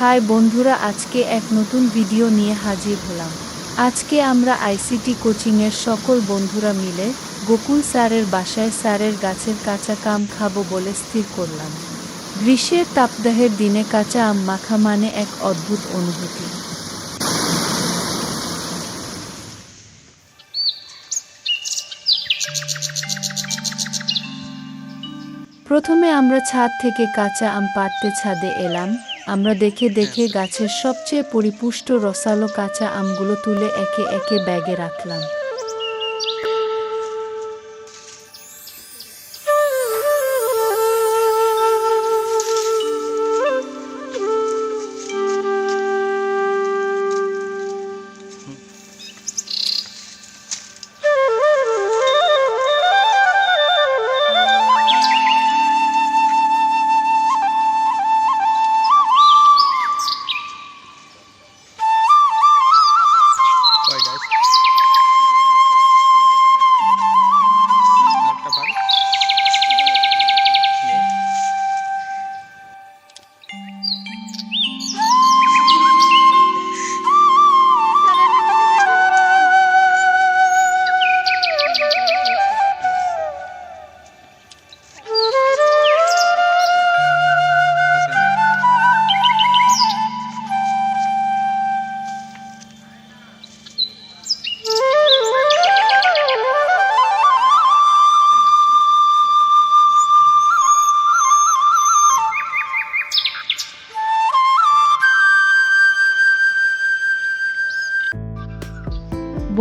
High বন্ধুরা, আজকে এক নতুন ভিডিও নিয়ে হাজির হলাম। আজকে আমরা আইসিটি কোচিংয়ের সকল বন্ধুরা মিলে গোকুল স্যারের বাসায় স্যারের গাছের কাঁচা আম খাবো বলে স্থির করলাম। গ্রীষ্মের তাপদাহের দিনে কাঁচা আম মাখা মানে এক অদ্ভুত অনুভূতি। প্রথমে আমরা ছাদ থেকে কাঁচা আম পাড়তে ছাদে এলাম। আমরা দেখে দেখে গাছের সবচেয়ে পরিপুষ্ট রসালো কাঁচা আমগুলো তুলে একে একে ব্যাগে রাখলাম।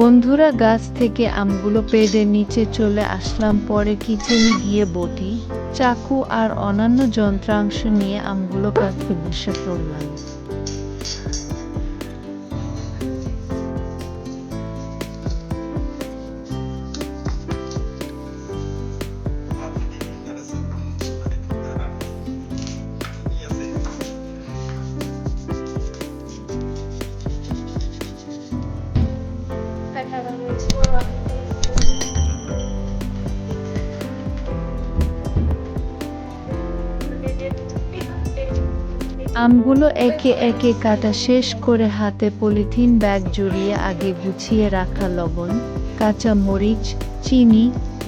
বন্ধুরা, গাছ থেকে আমগুলো পেড়ে নিচে চলে আসলাম। পরে কিচেনে গিয়ে বটি, চাকু আর অন্যান্য যন্ত্রাংশ নিয়ে আমগুলো কাটতে বসে পড়লাম। আমগুলো একে একে কাটা শেষ করে হাতে পলিথিন ব্যাগ জড়িয়ে আগে গুছিয়ে রাখা লবণ, কাঁচা মরিচ, চিনি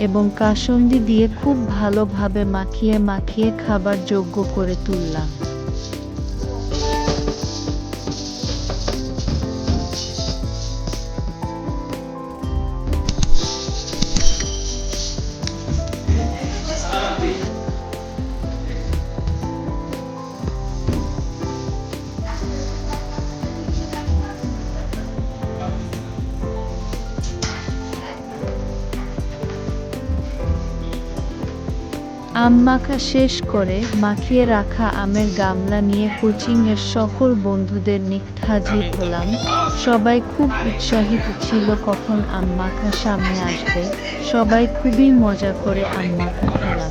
এবং কাসুন্দি দিয়ে খুব ভালোভাবে মাখিয়ে মাখিয়ে খাবার যোগ্য করে তুললাম। আম মাখা শেষ করে মাখিয়ে রাখা আমের গামলা নিয়ে কোচিংয়ের সকল বন্ধুদের নিকট হাজির হলাম। সবাই খুব উৎসাহিত ছিল কখন আম মাখা সামনে আসবে। সবাই খুবই মজা করে আম মাখা খেলাম।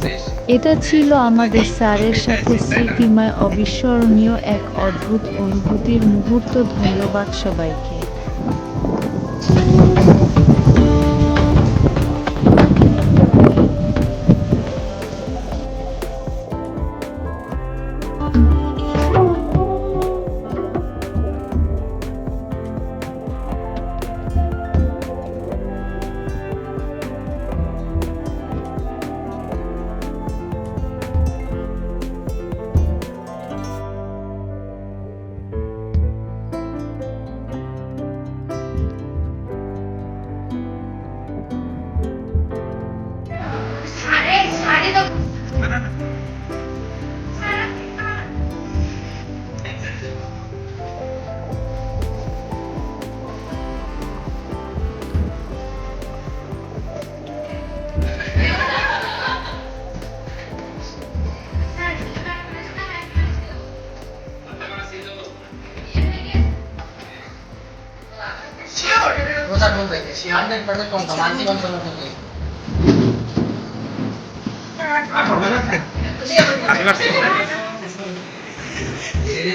এটা ছিল আমাদের স্যারের সাথে স্মৃতিময় অবিস্মরণীয় এক অদ্ভুত অনুভূতির মুহূর্ত। ধন্যবাদ সবাইকে। Si 100% kung kamansi kung sunod ko eh. Ini